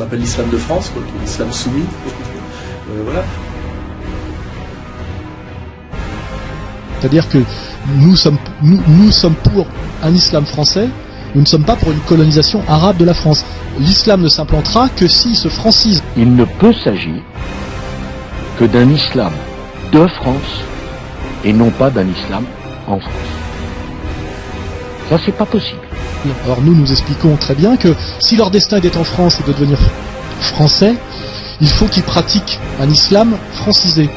qu'on appelle l'islam de France, quoi, qui est l'islam soumis. Voilà. C'est-à-dire que nous sommes pour un islam français, nous ne sommes pas pour une colonisation arabe de la France. L'islam ne s'implantera que s'il se francise. Il ne peut s'agir que d'un islam de France et non pas d'un islam en France. Ça, c'est pas possible. Alors nous expliquons très bien que si leur destin est d'être en France et de devenir français, il faut qu'ils pratiquent un islam francisé.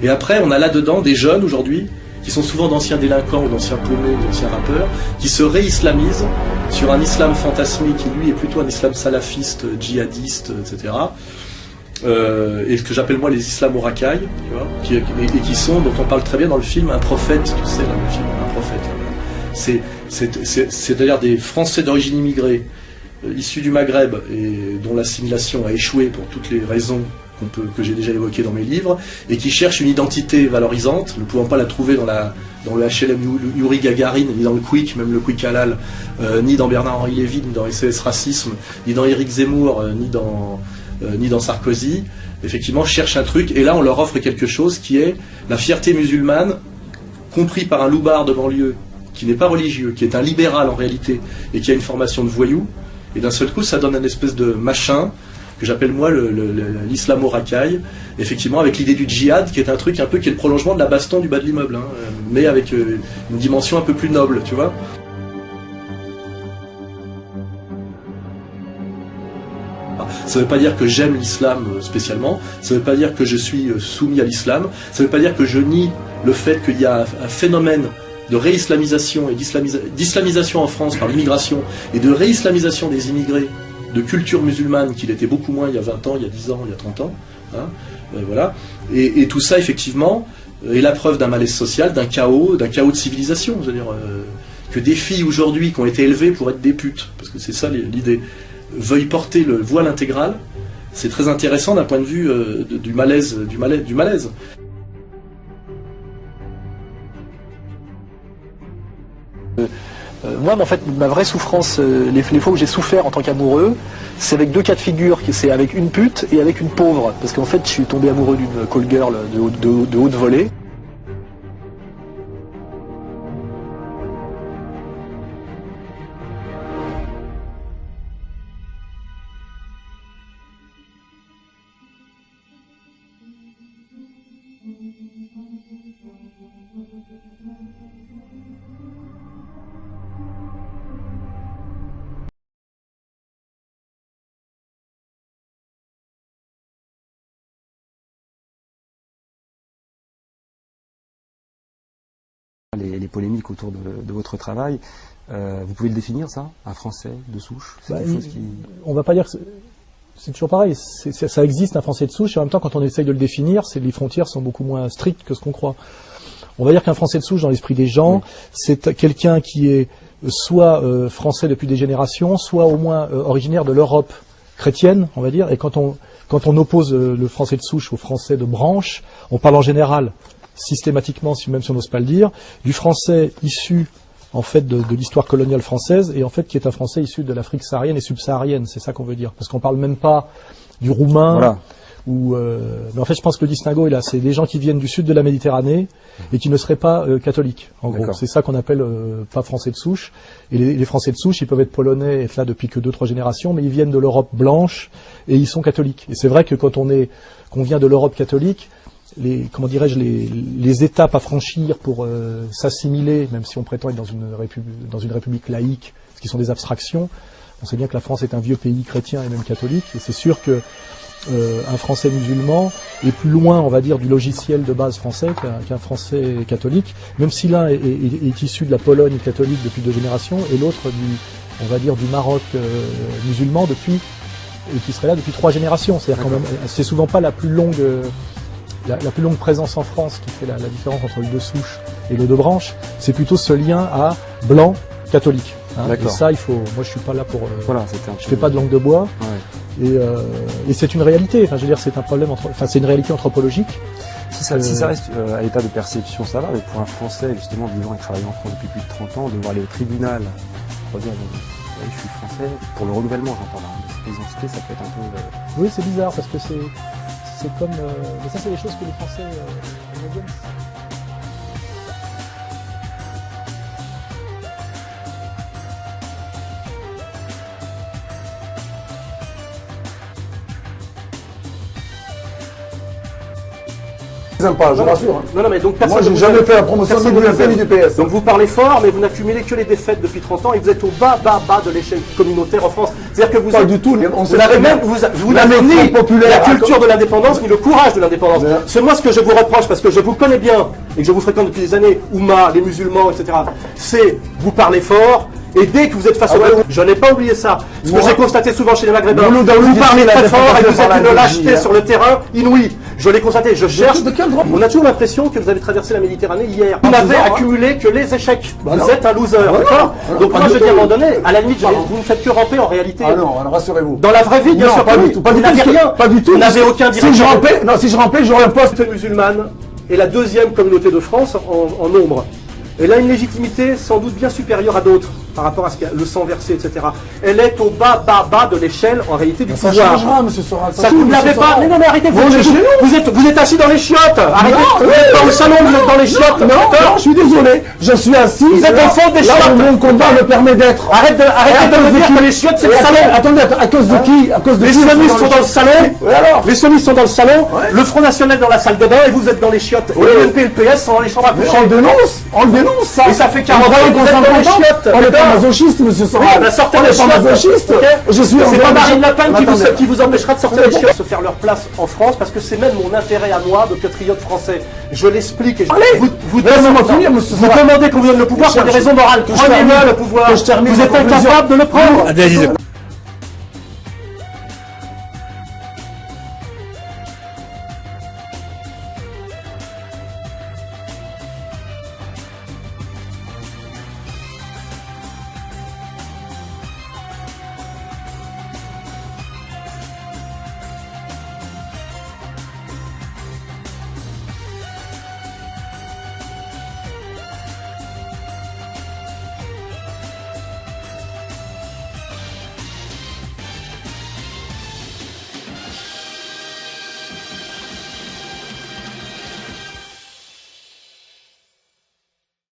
Et après, on a là-dedans des jeunes aujourd'hui, qui sont souvent d'anciens délinquants ou d'anciens paumés, d'anciens rappeurs, qui se réislamisent sur un islam fantasmé qui, lui, est plutôt un islam salafiste, djihadiste, etc. Et ce que j'appelle moi les islamo-racailles, tu vois, et qui sont, dont on parle très bien dans le film, un prophète, tu sais, là, le film, un prophète. C'est-à-dire des Français d'origine immigrée, issus du Maghreb, et dont l'assimilation a échoué pour toutes les raisons que j'ai déjà évoqué dans mes livres, et qui cherche une identité valorisante, ne pouvant pas la trouver dans le HLM Yuri Gagarin, ni dans le Quick, même le Quick Halal, ni dans Bernard-Henri Lévy, ni dans SOS Racisme, ni dans Éric Zemmour, ni dans Sarkozy, effectivement cherche un truc, et là on leur offre quelque chose qui est la fierté musulmane, compris par un loupard de banlieue, qui n'est pas religieux, qui est un libéral en réalité, et qui a une formation de voyou, et d'un seul coup ça donne un espèce de machin, que j'appelle moi l'islamo-racaille, effectivement avec l'idée du djihad, qui est un truc un peu qui est le prolongement de la baston du bas de l'immeuble, hein, mais avec une dimension un peu plus noble, tu vois. Ça ne veut pas dire que j'aime l'islam spécialement, ça ne veut pas dire que je suis soumis à l'islam, ça ne veut pas dire que je nie le fait qu'il y a un phénomène de réislamisation et d'islamisation en France par l'immigration, et de réislamisation des immigrés, de culture musulmane qu'il était beaucoup moins il y a 20 ans, il y a 10 ans, il y a 30 ans. Hein, voilà. Et tout ça, effectivement, est la preuve d'un malaise social, d'un chaos de civilisation. Je veux dire, que des filles aujourd'hui qui ont été élevées pour être des putes, parce que c'est ça l'idée, veuillent porter le voile intégral, c'est très intéressant d'un point de vue du malaise. Moi, en fait, ma vraie souffrance, les fois où j'ai souffert en tant qu'amoureux, c'est avec deux cas de figure, c'est avec une pute et avec une pauvre. Parce qu'en fait, je suis tombé amoureux d'une call girl de haute volée. Les polémiques autour de votre travail, vous pouvez le définir, ça, un Français de souche? On va pas dire que c'est toujours pareil, ça existe un Français de souche, et en même temps quand on essaye de le définir, les frontières sont beaucoup moins strictes que ce qu'on croit. On va dire qu'un Français de souche dans l'esprit des gens, c'est quelqu'un qui est soit français depuis des générations, soit au moins originaire de l'Europe chrétienne, on va dire, et quand on oppose le Français de souche au Français de branche, on parle en général systématiquement, même si on n'ose pas le dire, du français issu en fait de l'histoire coloniale française, et en fait qui est un français issu de l'Afrique saharienne et subsaharienne, c'est ça qu'on veut dire, parce qu'on parle même pas du roumain, voilà. Mais en fait je pense que le distinguo est là, c'est des gens qui viennent du sud de la Méditerranée et qui ne seraient pas catholiques, en gros, c'est ça qu'on appelle pas français de souche, et les français de souche ils peuvent être polonais, être là depuis que 2-3 générations, mais ils viennent de l'Europe blanche et ils sont catholiques, et c'est vrai que quand qu'on vient de l'Europe catholique, les étapes à franchir pour s'assimiler, même si on prétend être dans une république laïque, ce qui sont des abstractions, on sait bien que la France est un vieux pays chrétien et même catholique, et c'est sûr que un Français musulman est plus loin, on va dire, du logiciel de base français qu'un Français catholique, même si l'un est issu de la Pologne catholique depuis 2 générations et l'autre on va dire du Maroc musulman et qui serait là depuis 3 générations. C'est-à-dire quand même, c'est souvent pas la plus longue présence en France qui fait la différence entre le de souche et le de branche. C'est plutôt ce lien à blanc catholique. Hein. Et ça, moi, je suis pas là pour. Voilà, je fais pas de langue de bois. Ouais. Et c'est une réalité. Enfin, je veux dire, c'est un problème. C'est une réalité anthropologique. Si ça reste à l'état de perception, ça va. Mais pour un Français, justement, vivant et travaillant en France depuis plus de 30 ans, devoir aller au tribunal pour dire je suis français, pour le renouvellement, j'entends là, de cette identité, ça peut être un peu. Oui, c'est bizarre parce que c'est comme. Mais ça, c'est des choses que les Français aiment bien. Sympa, je rassure. Non, mais donc moi, j'ai jamais fait la promotion ni du UMP ni du PS. Donc vous parlez fort, mais vous n'accumulez que les défaites depuis 30 ans et vous êtes au bas de l'échelle communautaire en France. C'est-à-dire que vous pas du tout. Vous n'avez ni la culture de l'indépendance ni le courage de l'indépendance. C'est moi ce que je vous reproche parce que je vous connais bien et que je vous fréquente depuis des années, Ouma, les musulmans, etc. C'est vous parlez fort. Et dès que vous êtes face au peuple, je n'ai pas oublié ça. Ce que j'ai constaté souvent chez les Maghrébins, vous parlez très fort et vous êtes une lâcheté sur le terrain inouïe. Je l'ai constaté, je cherche. On a toujours l'impression que vous avez traversé la Méditerranée hier. Vous n'avez accumulé que les échecs. Vous êtes un loser, d'accord? Donc moi je dis à un moment donné, à la limite, vous ne faites que ramper en réalité. Ah non, rassurez-vous. Dans la vraie vie, bien sûr, pas du tout. Vous n'avez rien. Pas du tout. Vous n'avez aucun direct. Si je rampais, j'aurais un poste musulmane est la 2e communauté de France en nombre. Elle a une légitimité sans doute bien supérieure à d'autres par rapport à ce le sang versé, etc. Elle est au bas de l'échelle en réalité du pouvoir. Ça changera, monsieur Soral. Ça vous ne l'avez pas. Non, mais arrêtez. Vous êtes assis dans les chiottes. Arrêtez. Dans le salon, vous êtes dans les chiottes. Non, je suis désolé. Je suis assis. Vous êtes au fond des chiottes. Là où mon combat me permet d'être. Arrêtez de me dire que les chiottes c'est le salon. Attendez, à cause de qui? À cause de les islamistes sont dans le salon. Les islamistes sont dans le salon. Le Front National dans la salle de bain et vous êtes dans les chiottes. Et le UMP et le PS sont dans les chambres à coucher. On le dénonce ça. Et ça fait 40 ans que vous êtes dans les chiottes. On n'est pas masochiste, monsieur Soral. Sortez les chiottes. Je suis. C'est pas Marine Le Pen qui vous empêchera de sortir les chiottes, se faire leur place en France, parce que c'est même mon intérêt à moi de patriote français. Je l'explique et vous demandez qu'on vous donne le pouvoir pour des raisons morales. Prenez-le le pouvoir. Vous êtes incapable de le prendre.